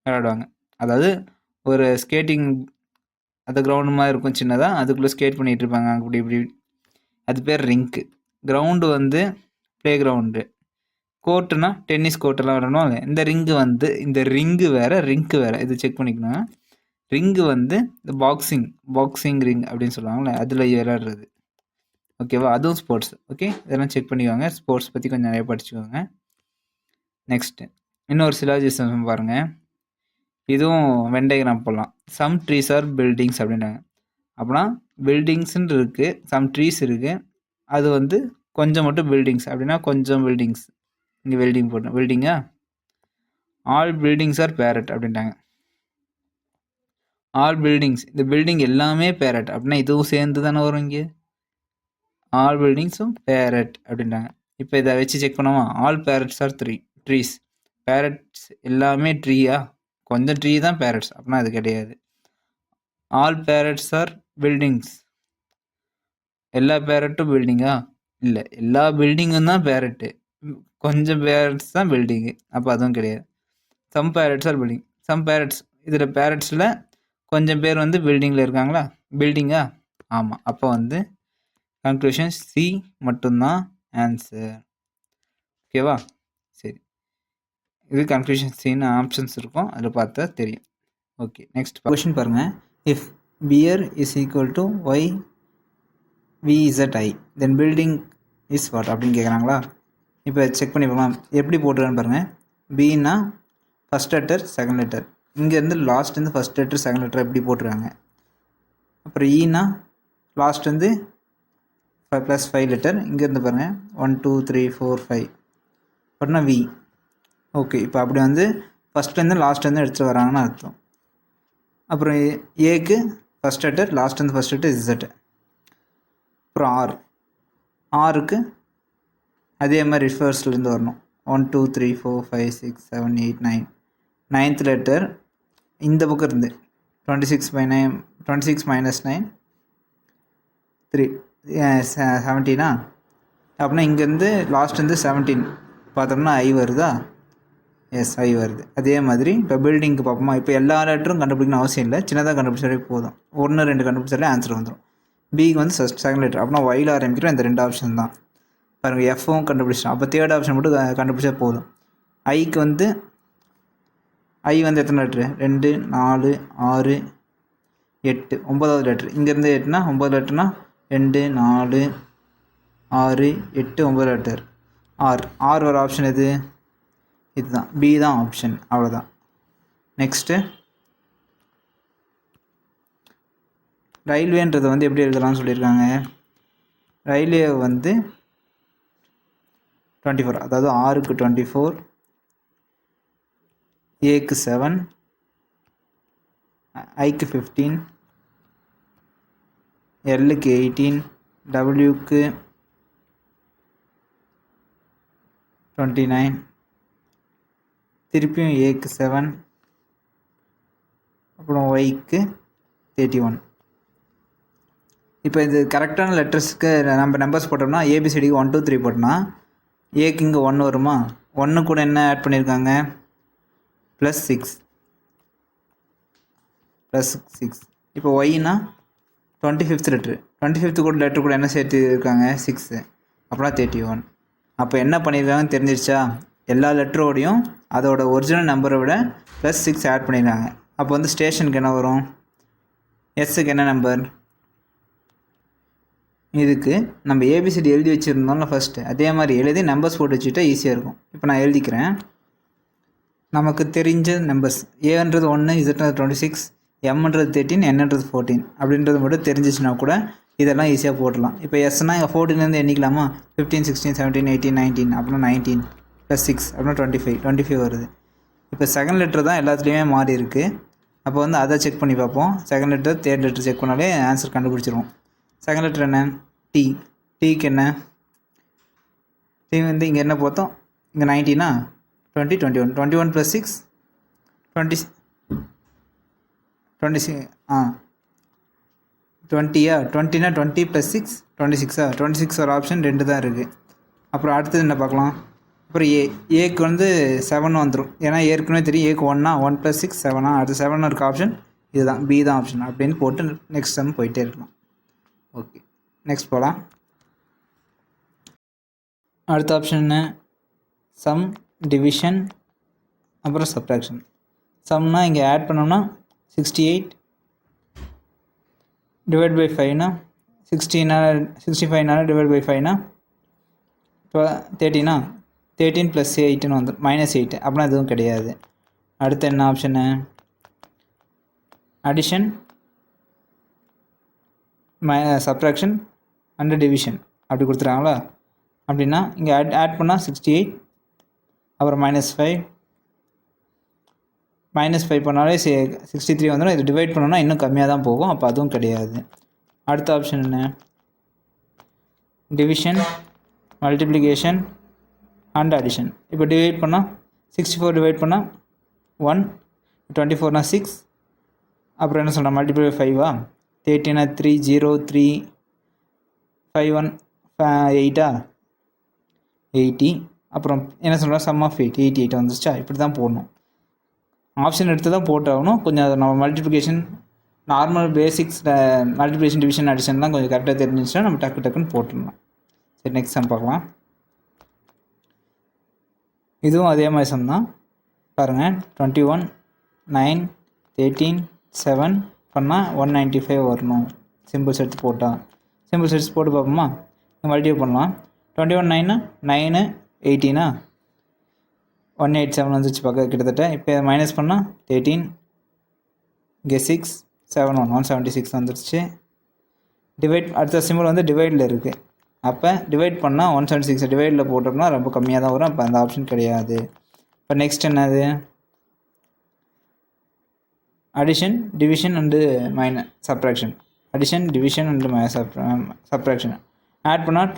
விளையாடுவாங்க. அதாவது ஒரு ஸ்கேட்டிங் அது கிரவுண்டு மாதிரி இருக்கும் சின்னதாக, அதுக்குள்ளே ஸ்கேட் பண்ணிகிட்டு இருப்பாங்க அப்படி இப்படி. அது பேர் ரிங்க்கு. கிரவுண்டு வந்து ப்ளே கிரவுண்டு. கோர்ட்டுனா டென்னிஸ் கோர்ட்டெல்லாம் விளையாடணும். இந்த ரிங்கு வந்து இந்த ரிங்கு வேறு ரிங்க்கு வேறு, இது செக் பண்ணிக்கணும். ரிங்கு வந்து இந்த பாக்ஸிங் ரிங் அப்படின்னு சொல்லுவாங்கள்ல, அதில் விளையாடுறது. ஓகேவா? அதுவும் ஸ்போர்ட்ஸ். ஓகே, இதெல்லாம் செக் பண்ணிக்கோங்க. ஸ்போர்ட்ஸ் பற்றி கொஞ்சம் நிறைய படிச்சுக்கோங்க. நெக்ஸ்ட்டு இன்னொரு சிலாஜிசம் பாருங்கள். இதுவும் வென் டயக்ராம் போடலாம். சம் ட்ரீஸ் ஆர் பில்டிங்ஸ் அப்படின்றாங்க. அப்படின்னா பில்டிங்ஸ்ன்னு இருக்குது, சம் ட்ரீஸ் இருக்குது, அது வந்து கொஞ்சம் மட்டும் பில்டிங்ஸ் அப்படின்னா கொஞ்சம் பில்டிங்ஸ். இங்கே வெல்டிங் போட்டோம், பில்டிங்கா. ஆல் பில்டிங்ஸ் ஆர் பேரட் அப்படின்ட்டாங்க. ஆல் பில்டிங்ஸ், இந்த பில்டிங் எல்லாமே பேரட் அப்படின்னா இதுவும் சேர்ந்து தானே வரும் இங்கே. ஆல் பில்டிங்ஸும் பேரட் அப்படின்ட்டாங்க. இப்போ இதை வச்சு செக் பண்ணுவோமா? All parrots are trees. Parrots எல்லாமே ட்ரீயா? கொஞ்சம் ட்ரீ தான் பேரட்ஸ் அப்படின்னா அது கிடையாது. All parrots are buildings. எல்லா பேரட்டும் பில்டிங்கா? இல்லை, எல்லா பில்டிங்கும் தான் பேரட்டு, கொஞ்சம் பேரட்ஸ் தான் பில்டிங்கு, அப்போ அதுவும் கிடையாது. Some parrots are building. Some parrots, இதில் பேரட்ஸில் கொஞ்சம் பேர் வந்து பில்டிங்கில் இருக்காங்களா? பில்டிங்கா? ஆமாம். அப்போ வந்து கன்க்ளூஷன் சி மட்டும்தான் ஆன்சர். ஓகேவா? சரி, இது கன்க்ளூஷன் சின்னு ஆப்ஷன்ஸ் இருக்கும், அதில் பார்த்தா தெரியும். ஓகே, நெக்ஸ்ட் கொஷின் பாருங்கள். If bear is equal to Y VZI then building is what அப்படின்னு கேட்குறாங்களா? இப்போ செக் பண்ணி பார்க்கலாம். எப்படி போட்டுருக்கான்னு பாருங்கள். பின்னா ஃபஸ்ட் லெட்டர் செகண்ட் லெட்டர், இங்கேருந்து லாஸ்ட்லேருந்து ஃபஸ்ட் லெட்டர் செகண்ட் லெட்டர் எப்படி போட்டுருக்காங்க. அப்புறம் ஈனா லாஸ்ட்லேருந்து +5 லெட்டர், இங்கேருந்து பாருங்கள் 1 2 3 4 5 அப்படின்னா வி. ஓகே, இப்போ அப்படி வந்து ஃபஸ்ட்லேருந்து லாஸ்ட்லேருந்து எடுத்துகிட்டு வராங்கன்னு அர்த்தம். அப்புறம் ஏக்கு ஃபஸ்ட் லெட்டர், லாஸ்ட்லேருந்து ஃபஸ்ட் லெட்டர் இசட். அப்புறம் ஆருக்கு அதே மாதிரி ரிஃபர்ஸ்லேருந்து வரணும். 1 2 3 4 5 6 7 8 9, 9th லெட்டர் இந்த பக்கம் இருந்து 26/9, 26 - 9 3 17. அப்படின்னா இங்கேருந்து லாஸ்ட்லேருந்து 17 பார்த்தோம்னா ஐ வருதா? எஸ், ஐ வருது. அதே மாதிரி இப்போ பில்டிங்க்கு பார்ப்போமா? இப்போ எல்லா லெட்டரும் கண்டுபிடிக்கணும் அவசியம் இல்லை, சின்னதாக கண்டுபிடிச்சாலே போதும். 1 2 கண்டுபிடிச்சாலே ஆன்சர் வந்துடும். பிக்கு வந்து செகண்ட் லெட்டர் அப்படின்னா ஒயில் ஆரம்பிக்கிறோம். இந்த 2 ஆப்ஷன் தான் பாருங்கள். எஃப்பும் கண்டுபிடிச்சிட்டோம், அப்போ தேர்ட் ஆப்ஷன் மட்டும் கண்டுபிடிச்சா போதும். ஐக்கு வந்து ஐ வந்து எத்தனை லெட்ரு? 2 4 6 8, 9வது லெட்ரு. இங்கேருந்து 8னா 9 லெட்டர்னா 2 4 6 8 9 லெட்டர். ஆர் ஒரு ஆப்ஷன் எது? இதுதான், பி தான் ஆப்ஷன். அவ்வளோதான். நெக்ஸ்ட்டு ரயில்வேன்றது வந்து எப்படி எழுதலாம்னு சொல்லியிருக்காங்க. ரயில்வே வந்து 24, அதாவது ஆருக்கு 24, ஏக்கு 7, ஐக்கு 15, எல்லுக்கு 18, டபிள்யூக்கு 29, திருப்பியும் ஏக்கு 7, அப்புறம் ஒய்க்கு 31. இப்போ இது கரெக்டான லெட்டர்ஸ்க்கு நம்ம நம்பர்ஸ் போட்டோம்னா ஏபிசிடிக்கு 1 2 3 போட்டோம்னா ஏக்கு இங்கே 1 வருமா? 1 கூட என்ன ஆட் பண்ணியிருக்காங்க? +6. இப்போ ஒய்னா 25th லெட்ரு, 25th கூட லெட்ரு கூட என்ன சேர்த்து இருக்காங்க? 6, அப்படின்னா 31. அப்போ என்ன பண்ணியிருக்காங்கன்னு தெரிஞ்சிருச்சா? எல்லா லெட்டரோடையும் அதோட ஒரிஜினல் நம்பரை விட +6 ஆட் பண்ணியிருக்காங்க. அப்போ வந்து ஸ்டேஷனுக்கு என்ன வரும்? எஸ்ஸுக்கு என்ன நம்பர்? இதுக்கு நம்ம ஏபிசிடி எழுதி வச்சுருந்தோம்ல ஃபஸ்ட்டு, அதே மாதிரி எழுதி நம்பர்ஸ் போட்டு வச்சுட்டா ஈஸியாக இருக்கும். இப்போ நான் எழுதிக்கிறேன். நமக்கு தெரிஞ்ச நம்பர்ஸ் ஏன்றது 1, இசட்ன்றது 26, எம்ன்றது 13, என்னன்றது 14 அப்படின்றது மட்டும் தெரிஞ்சிச்சுன்னா கூட இதெல்லாம் ஈஸியாக போடலாம். இப்போ எஸ்னா 14லேருந்து எண்ணிக்கலாமா? 15 16 17 18 19 அப்படின்னா 19 +6 அப்படின்னா 25 வருது. இப்போ செகண்ட் லெட்டர் தான் எல்லாத்துலேயுமே மாறி இருக்குது. அப்போ வந்து அதை செக் பண்ணி பார்ப்போம். Second letter third letter check பண்ணாலே ஆன்சர் கண்டுபிடிச்சிருவோம். செகண்ட் லெட்டர் என்ன? டி. டீக்கு என்ன? டி வந்து இங்கே என்ன பார்த்தோம்? இங்கே 19னா 20 21, 21 + 6 20, 26. 20யா? 20னா 20 + 6 26. 26 ஒரு ஆப்ஷன் 2 தான் இருக்குது. அப்புறம் அடுத்தது என்ன பார்க்கலாம்? அப்புறம் ஏக்கு வந்து 7 வந்துடும். ஏன்னா ஏற்கனவே தெரியும் ஏக்கு 1 1 + 6 7 அடுத்து 7 இருக்க ஆப்ஷன் இதுதான், பி தான் ஆப்ஷன் அப்படின்னு போட்டு நெக்ஸ்ட் சம் போயிட்டே இருக்கலாம். ஓகே, நெக்ஸ்ட் போகலாம். அடுத்த ஆப்ஷன் என்ன? சம், டிவிஷன், அப்புறம் சப்ட்ராக்ஷன். சம்னா இங்கே ஆட் பண்ணோம்னா 68 டிவைட் பை 5னா 65 டிவைட் பை 5னா இப்போ 13 + 8ன்னு வந்து -8 அப்படின்னா எதுவும் கிடையாது. அடுத்து என்ன option? Addition, subtraction and division அப்படி கொடுத்துருக்காங்களா? அப்படின்னா இங்கே ஆட் பண்ணால் 68 அப்புறம் -5 பண்ணாலே 63 வந்துடும். இது டிவைட் பண்ணோன்னா இன்னும் கம்மியாக தான் போகும், அப்போ அதுவும் கிடையாது. அடுத்த ஆப்ஷன் என்ன? Division, multiplication and addition. இப்போ டிவைட் பண்ணால் 64 டிவைட் பண்ணால் 1, 24னா 6, அப்புறம் என்ன சொல்கிறேன் மல்டிப்ளை 5 13 3 0 3 5 1 8 80, அப்புறம் என்ன சொல்கிறேன் சம் ஆஃப் 88 வந்துச்சா? இப்படி தான் போடணும். ஆப்ஷன் எடுத்து தான் போட்டாகணும். கொஞ்சம் நம்ம multiplication normal basics multiplication division அடிஷன்லாம் கொஞ்சம் கரெக்டாக தெரிஞ்சிச்சுன்னா நம்ம டக்குன்னு போட்டுடலாம். சரி, நெக்ஸ்ட் சம் பார்க்கலாம். இதுவும் அதே மாதிரி சம் தான். பாருங்கள், 21 9 13 7 பண்ணால் 195 வரணும். சிம்பிள்ஸ் எடுத்து போட்டால் சிம்பிள்ஸ் எடுத்து போட்டு பார்ப்போமா? மல்டிப்ளை பண்ணலாம். 21 9 18 187 வந்துச்சு பக்கம் கிட்டத்தட்ட. இப்போ மைனஸ் பண்ணால் 13 இங்கே 6 7 1 176 வந்துடுச்சு. டிவைட் அடுத்த சிம்பிள் வந்து டிவைடில் இருக்குது. அப்போ டிவைட் பண்ணால் 176 டிவைடில் போட்டோம்னா ரொம்ப கம்மியாக தான் வரும். அப்போ அந்த ஆப்ஷன் கிடையாது. இப்போ நெக்ஸ்ட் என்னது? Addition, division and subtraction. Addition, division and subtraction add பண்ணால்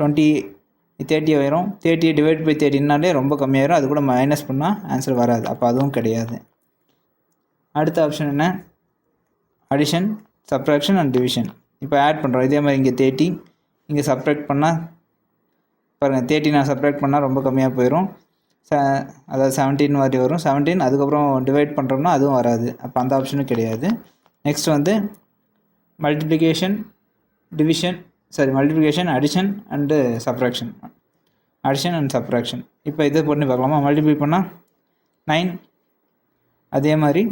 30 ஆயிரும். 30 டிவைட் பை 30னாலே ரொம்ப கம்மியாயிரும். அது கூட மைனஸ் பண்ணால் ஆன்சர் வராது. அப்போ அதுவும் கிடையாது. அடுத்த ஆப்ஷன் என்ன? Addition, subtraction and division. இப்போ ஆட் பண்ணுறோம். இதே மாதிரி இங்கே 30 இங்கே சப்ட்ராக்ட் பண்ணால் பாருங்கள் 30 நான் சப்ட்ராக்ட் பண்ணால் ரொம்ப கம்மியாக போயிடும். அதாவது 17 மாதிரி வரும். 17 அதுக்கப்புறம் டிவைட் பண்ணுறோம்னா அதுவும் வராது. அப்போ அந்த ஆப்ஷனும் கிடையாது. நெக்ஸ்ட் வந்து multiplication, addition and subtraction. Addition and subtraction. இப்போ இதை பண்ணி பார்க்கலாமா? மல்டிப்ளை பண்ணால் 9, அதே மாதிரி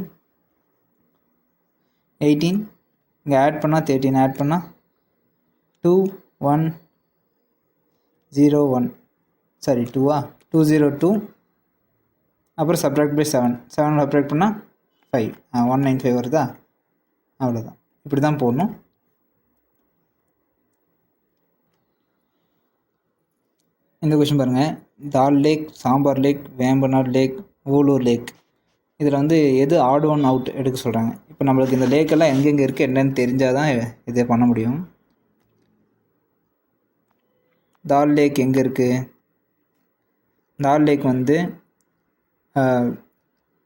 18 இங்கே ஆட் பண்ணால் 13 ஆட் பண்ணால் 2 1 0 1 202, அப்புறம் சப்ட்ராக்ட் பை 7 சப்ட்ராக்ட் பண்ணால் 5 195 வருதா? அவ்வளோதான். இப்படி தான் போடணும். இந்த கொஷின் பாருங்கள். தால் லேக், சாம்பார் லேக், வேம்பநாடு லேக், ஊலூர் லேக். இதில் வந்து எது ஆட் ஒன் அவுட் எடுக்க சொல்கிறாங்க. இப்போ நம்மளுக்கு இந்த லேக்கெல்லாம் எங்கெங்கே இருக்குது என்னென்னு தெரிஞ்சால் தான் இதை பண்ண முடியும். தால் லேக் எங்கே இருக்குது? தால் லேக் வந்து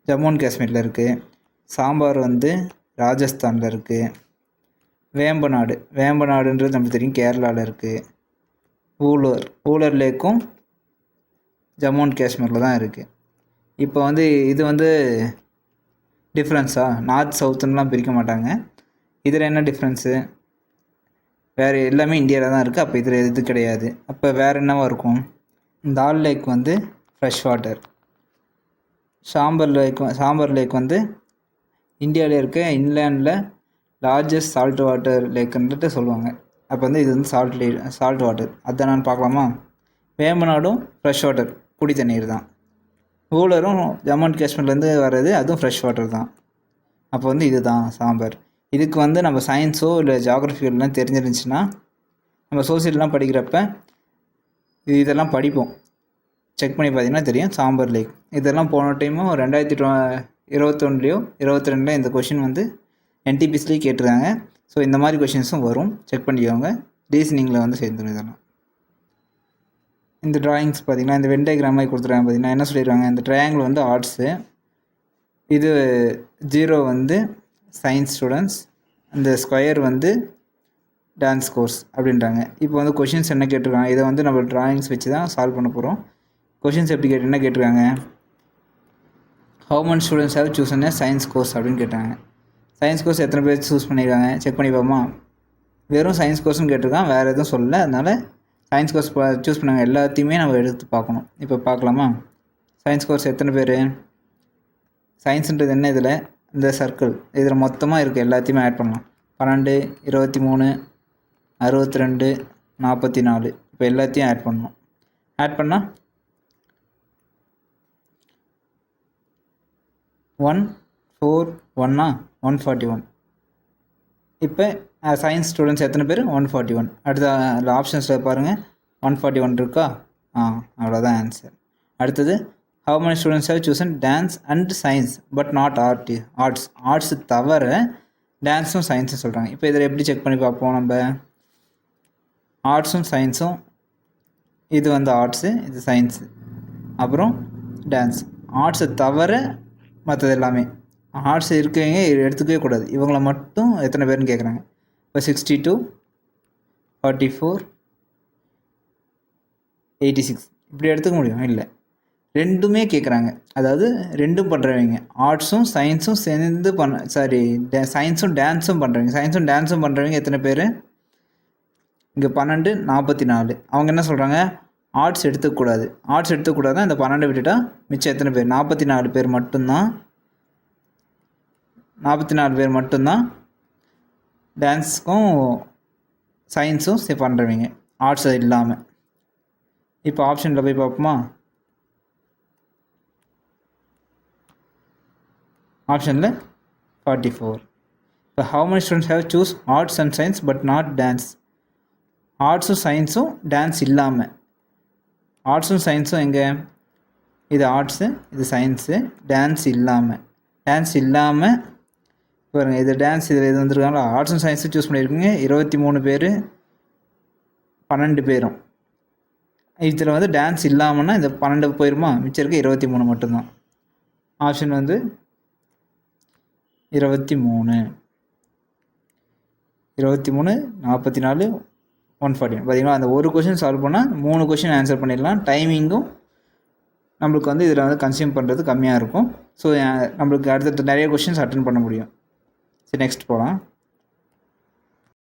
ஜம்மு அண்ட் காஷ்மீரில் இருக்குது. சாம்பார் வந்து ராஜஸ்தானில் இருக்குது. வேம்பநாடுன்றது நமக்கு தெரியும் கேரளாவில் இருக்குது. ஊலர் லேக்கும் ஜம்மு அண்ட் காஷ்மீரில் தான் இருக்குது. இப்போ வந்து இது வந்து டிஃப்ரென்ஸாக நார்த் சவுத்துன்னெலாம் பிரிக்க மாட்டாங்க. இதில் என்ன டிஃப்ரென்ஸு? வேறு எல்லாமே இந்தியாவில் தான் இருக்குது. அப்போ இதில் இது கிடையாது. அப்போ வேறு என்னவாக இருக்கும்? தால் லேக் வந்து ஃப்ரெஷ் வாட்டர். சாம்பர் லேக் வந்து இந்தியாவில் இருக்க இன்லேண்டில் லார்ஜஸ்ட் சால்ட் வாட்டர் லேக்குன்ட்டு சொல்லுவாங்க. அப்போ வந்து இது வந்து சால்ட் வாட்டர். அதை நான் பார்க்கலாமா? வேம்பநாடும் ஃப்ரெஷ் வாட்டர், குடி தண்ணீர் தான். ஊலரும் ஜம்மு அண்ட் காஷ்மீர்லேருந்து வர்றது, அதுவும் ஃப்ரெஷ் வாட்டர் தான். அப்போ வந்து இது தான் சாம்பார். இதுக்கு வந்து நம்ம சயின்ஸோ இல்லை ஜியாகிரஃபிலாம் தெரிஞ்சிருந்துச்சுன்னா நம்ம சோசியல்லாம் படிக்கிறப்ப இதெல்லாம் படிப்போம். செக் பண்ணி பார்த்தீங்கன்னா தெரியும். சாம்பார் லேக் இதெல்லாம் போன டைமும் 2021 22 இந்த கொஷின் வந்து என்டிபிசிலேயே கேட்டிருக்காங்க. ஸோ இந்த மாதிரி கொஷின்ஸும் வரும், செக் பண்ணிக்கோங்க. ரீசனிங்கில் வந்து சேர்ந்துடும் இதெல்லாம். இந்த ட்ராயிங்ஸ் பார்த்திங்கன்னா இந்த வென் டயக்ராம் மாதிரி கொடுத்துருக்காங்க. பார்த்திங்கன்னா என்ன சொல்லிடுறாங்க? இந்த ட்ரையாங்கிள் வந்து ஆர்ட்ஸு, இது 0 வந்து சயின்ஸ் ஸ்டூடெண்ட்ஸ், இந்த ஸ்கொயர் வந்து டான்ஸ் கோர்ஸ் அப்படின்றாங்க. இப்போ வந்து கொஷின்ஸ் என்ன கேட்டிருக்காங்க, இதை வந்து நம்ம ட்ராயிங்ஸ் வச்சு தான் சால்வ் பண்ண போகிறோம். கொஷின்ஸ் எப்படி என்ன கேட்டிருக்காங்க, how many students have chosen science course அப்படின்னு கேட்டாங்க. சயின்ஸ் கோர்ஸ் எத்தனை பேர் சூஸ் பண்ணியிருக்காங்க செக் பண்ணி பார்ப்போமா. வெறும் சயின்ஸ் கோர்ஸ்னு கேட்டிருக்கான், வேறு எதுவும் சொல்லலை. அதனால் சயின்ஸ் கோர்ஸ் சூஸ் பண்ணாங்க எல்லாத்தையுமே நம்ம எடுத்து பார்க்கணும். இப்போ பார்க்கலாமா, சயின்ஸ் கோர்ஸ் எத்தனை பேர், சயின்ஸுன்றது என்ன, இதில் இந்த சர்க்கிள் இதில் மொத்தமாக இருக்குது, எல்லாத்தையுமே ஆட் பண்ணலாம். 12, 23, 62, 44, இப்போ எல்லாத்தையும் ஆட் பண்ணணும். ஆட் பண்ணால் 141 141. இப்போ சயின்ஸ் ஸ்டூடெண்ட்ஸ் எத்தனை பேர், 141. அடுத்த ஆப்ஷன்ஸில் பாருங்கள் 141 இருக்கா, அவ்வளோதான் ஆன்சர். அடுத்தது how many students have chosen dance and science but not arts. Arts தவிர டான்ஸும் சயின்ஸும் சொல்கிறாங்க. இப்போ இதில் எப்படி செக் பண்ணி பார்ப்போம், நம்ம ஆர்ட்ஸும் சயின்ஸும், இது வந்து ஆர்ட்ஸு, இது சயின்ஸு, அப்புறம் டான்ஸ். ஆர்ட்ஸை தவிர மற்றது எல்லாமே, ஆர்ட்ஸ் இருக்கவங்க எடுத்துக்கவே கூடாது, இவங்கள மட்டும் எத்தனை பேர்னு கேட்குறாங்க. இப்போ 62, 44, 86 இப்படி எடுத்துக்க முடியும், இல்லை ரெண்டுமே கேட்குறாங்க. அதாவது ரெண்டும் பண்ணுறவங்க, ஆர்ட்ஸும் சயின்ஸும் சேர்ந்து சயின்ஸும் டான்ஸும் பண்ணுறவங்க, சயின்ஸும் டான்ஸும் பண்ணுறவங்க எத்தனை பேர், இங்கே 12, 44. அவங்க என்ன சொல்கிறாங்க, ஆர்ட்ஸ் எடுத்துக்கூடாது. ஆர்ட்ஸ் எடுத்துக்கூடாதுன்னா இந்த 12 விட்டுட்டா மிச்சம் எத்தனை பேர், 44 பேர் மட்டும்தான். 44 பேர் மட்டும்தான் டான்ஸுக்கும் சயின்ஸும் பண்ணுறவங்க, ஆர்ட்ஸ் இல்லாமல். இப்போ ஆப்ஷனில் போய் பார்ப்போமா, ஆப்ஷனில் 44. இப்போ how many students have choose arts and science but not dance. ஆர்ட்ஸும் சயின்ஸும் டான்ஸ் இல்லாமல், ஆர்ட்ஸும் சயின்ஸும் எங்கே, இது ஆர்ட்ஸு, இது சயின்ஸு, டான்ஸ் இல்லாமல் பாருங்கள், இது டான்ஸ், இதில் இது வந்துருக்காங்களா, ஆர்ட்ஸும் சயின்ஸும் சூஸ் பண்ணியிருக்கீங்க 23 பேர், 12 பேரும். இதில் வந்து டான்ஸ் இல்லாமல்னா இந்த 12 போயிருமா, மிச்சம் இருக்க 23 மட்டும்தான். ஆப்ஷன் வந்து 23, 44, 140. பார்த்தீங்களா, அந்த ஒரு கொஷின் சால்வ் பண்ணால் 3 கொஷின் ஆன்சர் பண்ணிடலாம். டைமிங்கும் நம்மளுக்கு வந்து இதில் வந்து கன்சியூம் பண்ணுறது கம்மியாக இருக்கும். ஸோ நம்மளுக்கு அடுத்தடுத்து நிறைய கொஷின்ஸ் அட்டன் பண்ண முடியும். சரி, நெக்ஸ்ட் போகலாம்.